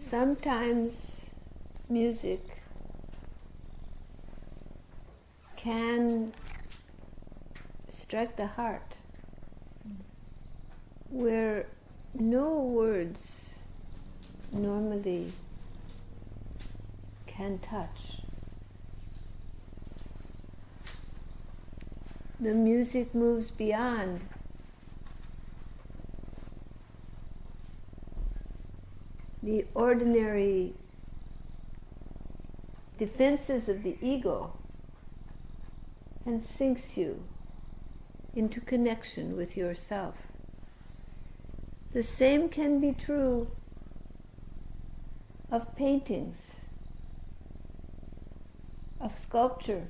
sometimes music can strike the heart where no words normally can touch. The music moves beyond the ordinary defenses of the ego and sinks you into connection with yourself. The same can be true of paintings, of sculpture.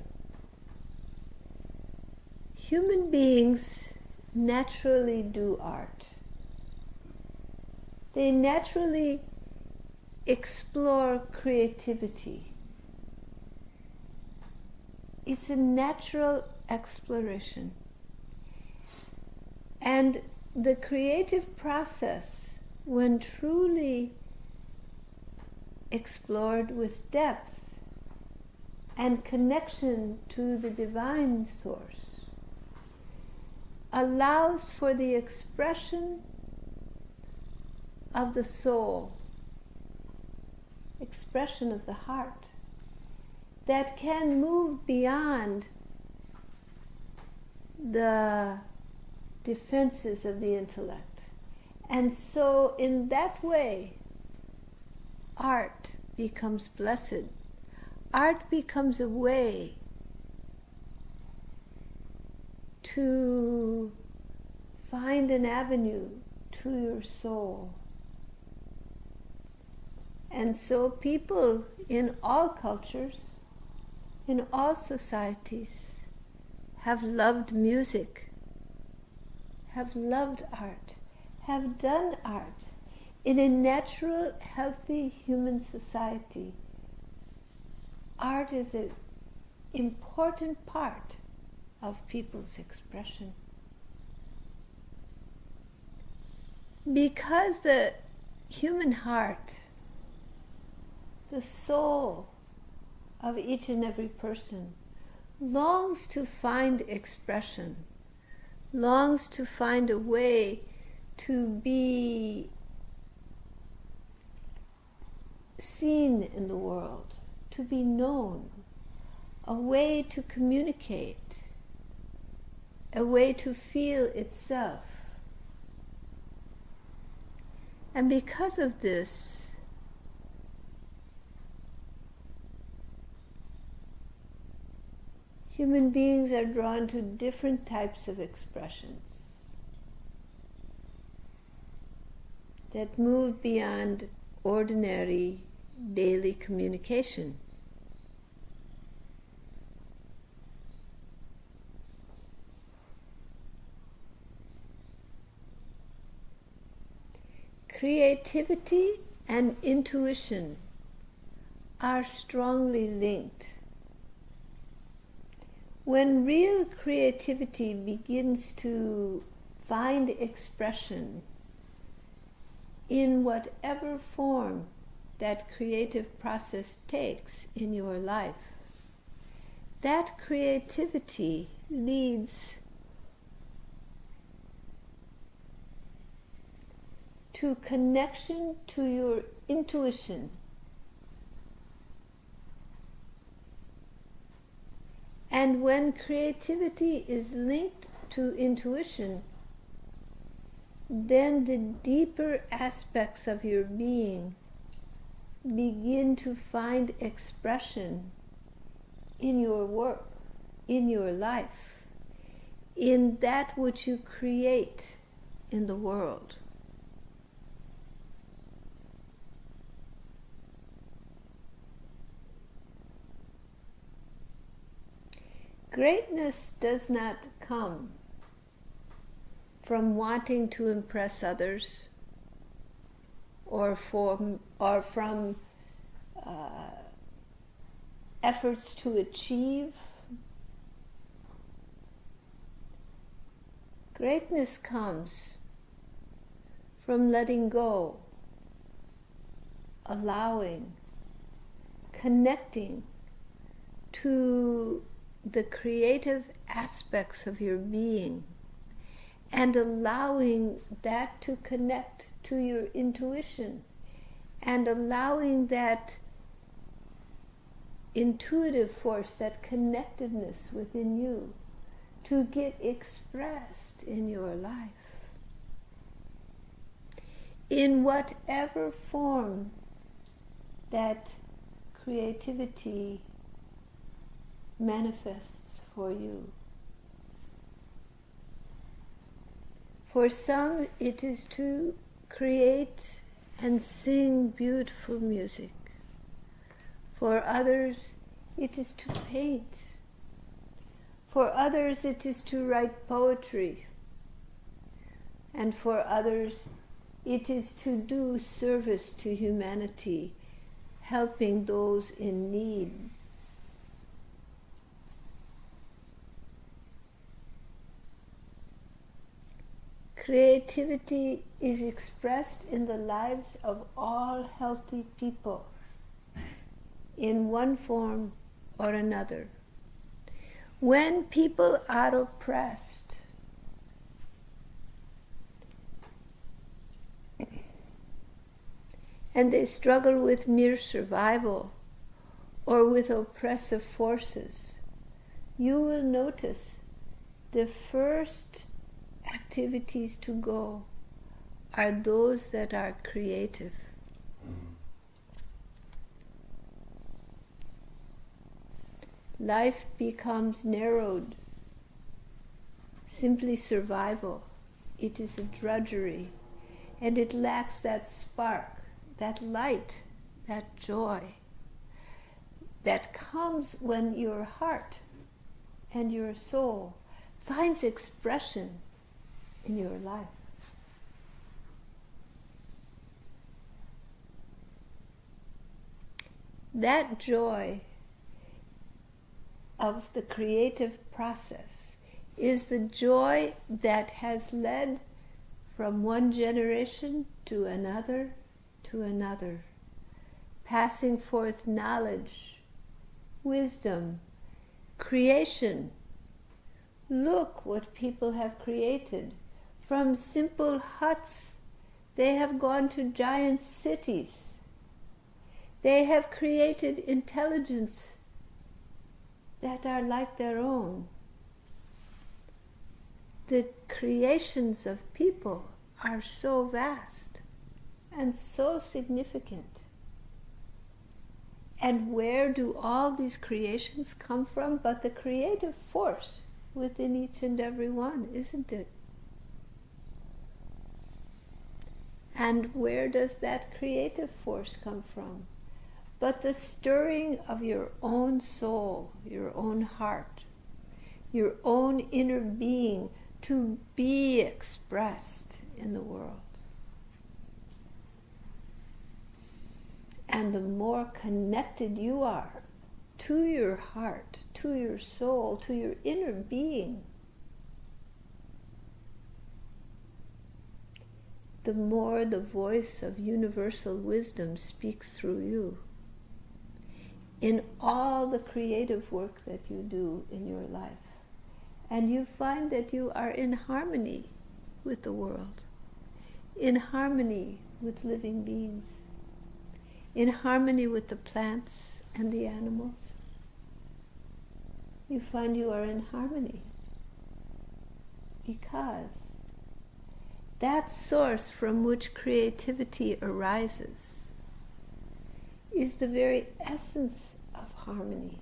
Human beings naturally do art. They naturally explore creativity. It's a natural exploration. And the creative process, when truly explored with depth and connection to the divine source, allows for the expression of the soul, expression of the heart, that can move beyond the defenses of the intellect. And so in that way, art becomes blessed. Art becomes a way to find an avenue to your soul. And so people in all cultures, in all societies, have loved music, have loved art, have done art. In a natural, healthy human society, art is an important part of people's expression. Because the human heart, the soul of each and every person, longs to find expression, longs to find a way to be seen in the world, to be known, a way to communicate, a way to feel itself. And because of this, human beings are drawn to different types of expressions that move beyond ordinary daily communication. Creativity and intuition are strongly linked. When real creativity begins to find expression in whatever form that creative process takes in your life, that creativity leads to connection to your intuition. And when creativity is linked to intuition, then the deeper aspects of your being begin to find expression in your work, in your life, in that which you create in the world. Greatness does not come from wanting to impress others or from efforts to achieve. Greatness comes from letting go allowing, connecting to the creative aspects of your being and allowing that to connect to your intuition and allowing that intuitive force, that connectedness within you to get expressed in your life. In whatever form that creativity manifests for you. For some, it is to create and sing beautiful music. For others, it is to paint. For others, it is to write poetry. And for others, it is to do service to humanity, helping those in need. Creativity is expressed in the lives of all healthy people in one form or another. When people are oppressed, and they struggle with mere survival or with oppressive forces, you will notice the first activities to go are those that are creative. Life becomes narrowed, simply survival. It is a drudgery, and it lacks that spark, that light, that joy that comes when your heart and your soul finds expression in your life. That joy of the creative process is the joy that has led from one generation to another, passing forth knowledge, wisdom, creation. Look what people have created. From simple huts, they have gone to giant cities. They have created intelligence that are like their own. The creations of people are so vast and so significant. And where do all these creations come from but the creative force within each and every one, isn't it? And where does that creative force come from? But the stirring of your own soul, your own heart, your own inner being to be expressed in the world. And the more connected you are to your heart, to your soul, to your inner being, the more the voice of universal wisdom speaks through you in all the creative work that you do in your life. And you find that you are in harmony with the world, in harmony with living beings, in harmony with the plants and the animals. You find you are in harmony because that source from which creativity arises is the very essence of harmony.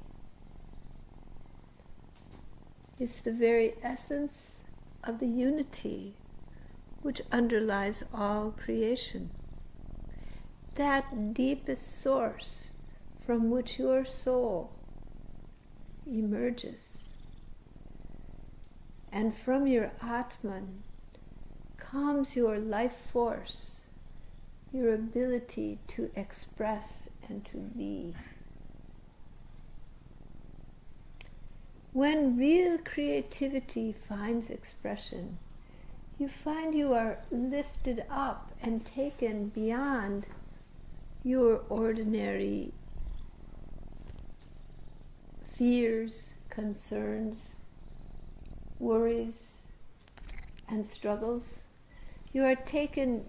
It's the very essence of the unity which underlies all creation. That deepest source from which your soul emerges. And from your Atman comes your life force, your ability to express and to be. When real creativity finds expression, you find you are lifted up and taken beyond your ordinary fears, concerns, worries, and struggles. You are taken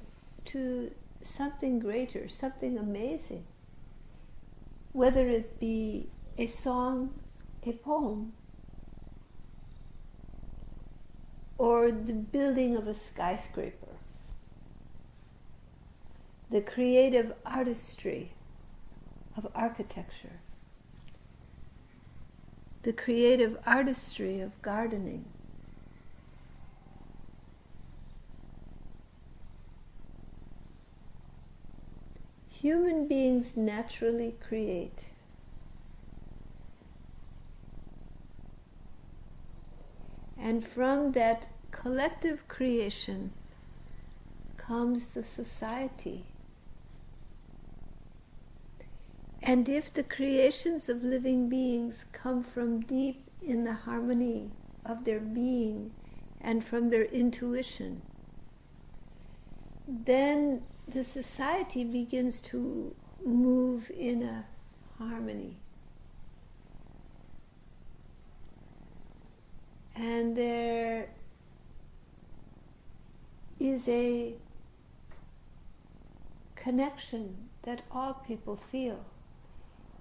to something greater, something amazing. Whether it be a song, a poem, or the building of a skyscraper, the creative artistry of architecture, the creative artistry of gardening. Human beings naturally create. And from that collective creation comes the society. And if the creations of living beings come from deep in the harmony of their being and from their intuition, then the society begins to move in a harmony. And there is a connection that all people feel.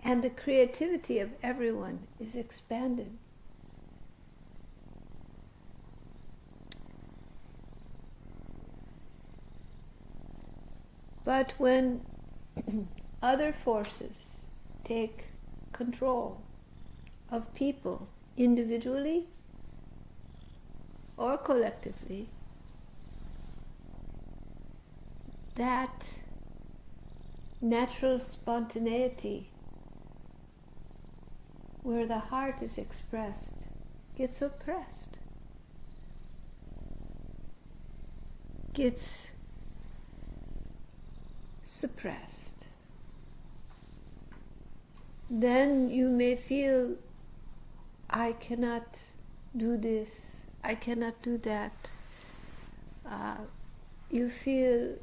And the creativity of everyone is expanded. But when other forces take control of people individually or collectively, that natural spontaneity where the heart is expressed gets oppressed, gets suppressed. Then you may feel, I cannot do this, I cannot do that. You feel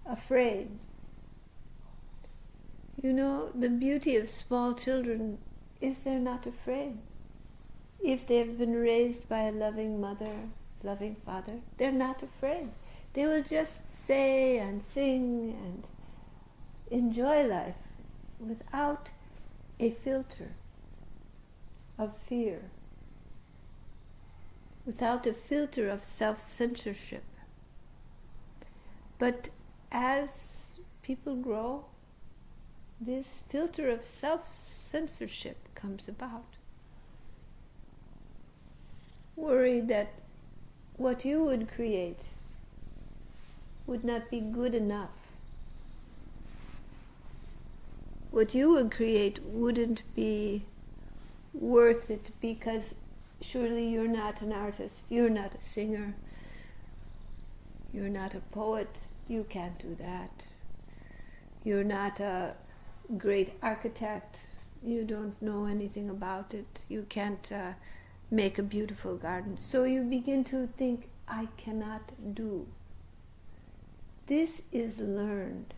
afraid. You know, the beauty of small children is they're not afraid. If they've been raised by a loving mother, loving father, they're not afraid. They will just say and sing and enjoy life without a filter of fear, without a filter of self-censorship. But as people grow, this filter of self-censorship comes about. Worry that what you would create would not be good enough. What you would create wouldn't be worth it because surely you're not an artist, you're not a singer, you're not a poet, you can't do that. You're not a great architect, you don't know anything about it, you can't make a beautiful garden. So you begin to think, I cannot do. This is learned.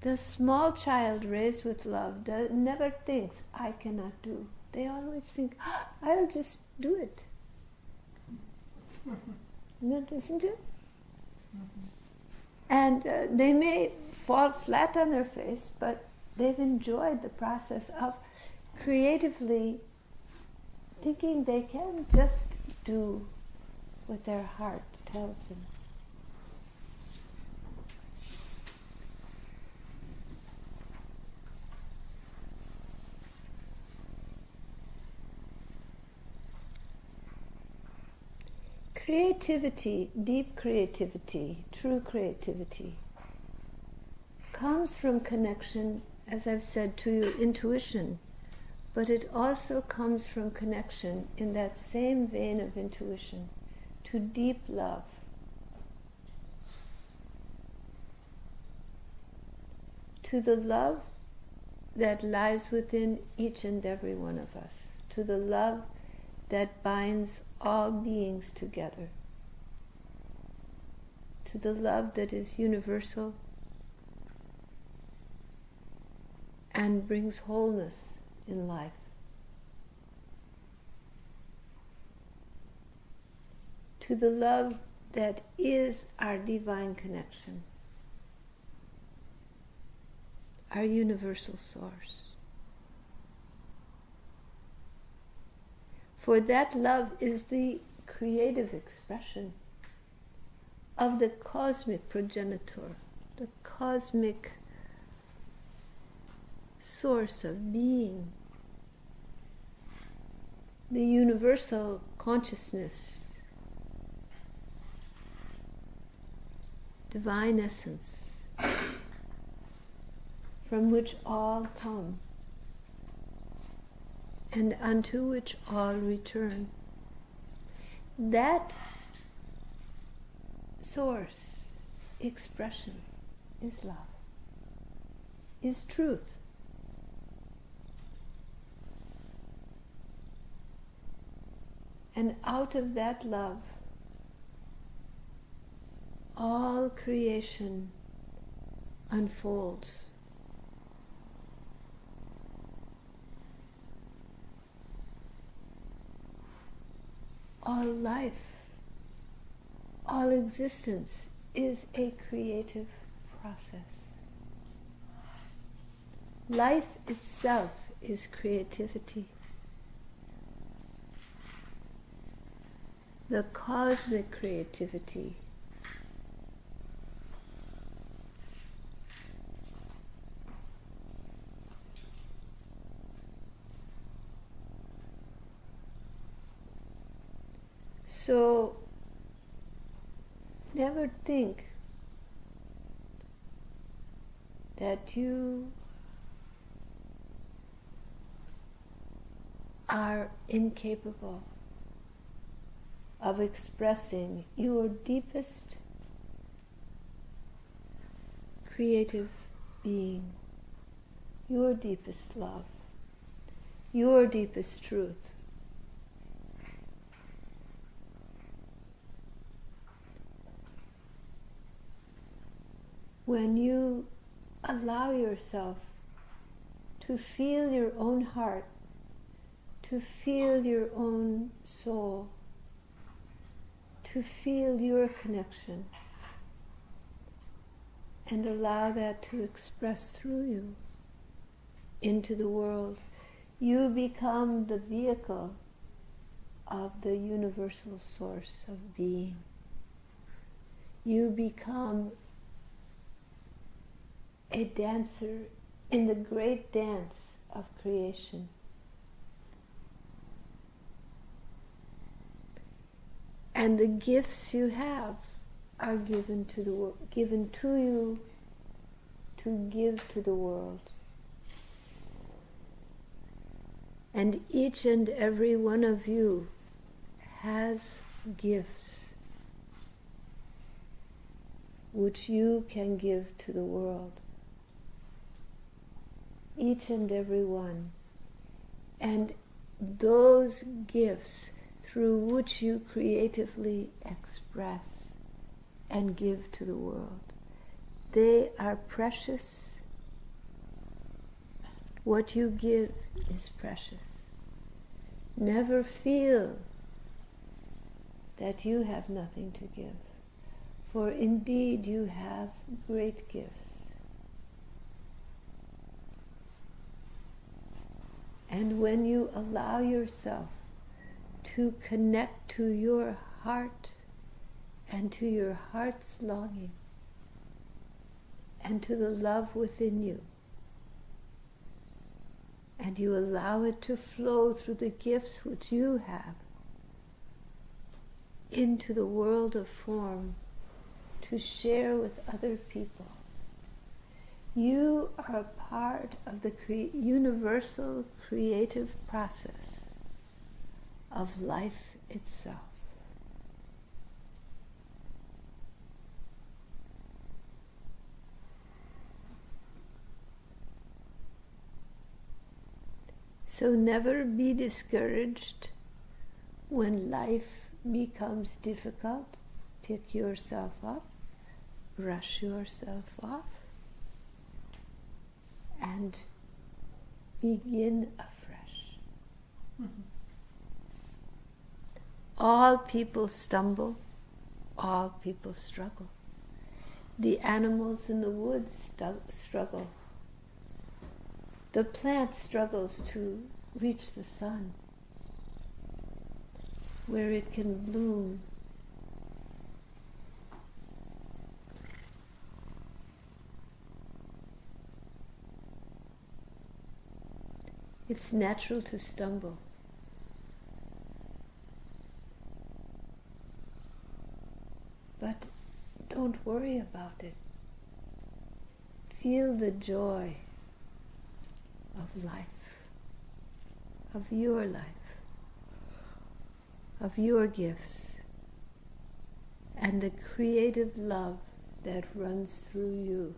The small child raised with love never thinks, I cannot do. They always think, I'll just do it. Isn't it? And they may fall flat on their face, but they've enjoyed the process of creatively thinking they can just do what their heart tells them. Creativity, deep creativity, true creativity, comes from connection, as I've said, to your intuition, but it also comes from connection in that same vein of intuition to deep love. To the love that lies within each and every one of us, to the love that binds all beings together, to the love that is universal, and brings wholeness in life. To the love that is our divine connection, our universal source. For that love is the creative expression of the cosmic progenitor, the cosmic source of being, the universal consciousness, divine essence, from which all come and unto which all return. That source, expression, is love, is truth. And out of that love, all creation unfolds. All life, all existence is a creative process. Life itself is creativity. The cosmic creativity. So, never think that you are incapable of expressing your deepest creative being, your deepest love, your deepest truth. When you allow yourself to feel your own heart, to feel your own soul, to feel your connection, and allow that to express through you into the world, you become the vehicle of the universal source of being. You become a dancer in the great dance of creation. And the gifts you have are given to the world, given to you to give to the world. And each and every one of you has gifts which you can give to the world. Each and every one. And those gifts through which you creatively express and give to the world, they are precious. What you give is precious. Never feel that you have nothing to give, for indeed you have great gifts. And when you allow yourself to connect to your heart and to your heart's longing and to the love within you, and you allow it to flow through the gifts which you have into the world of form to share with other people, you are a part of the universal creative process of life itself. So never be discouraged when life becomes difficult. Pick yourself up, brush yourself off, and begin afresh. All people stumble, all people struggle. The animals in the woods struggle. The plant struggles to reach the sun, where it can bloom. It's natural to stumble. But don't worry about it. Feel the joy of life, of your life, of your gifts, and the creative love that runs through you.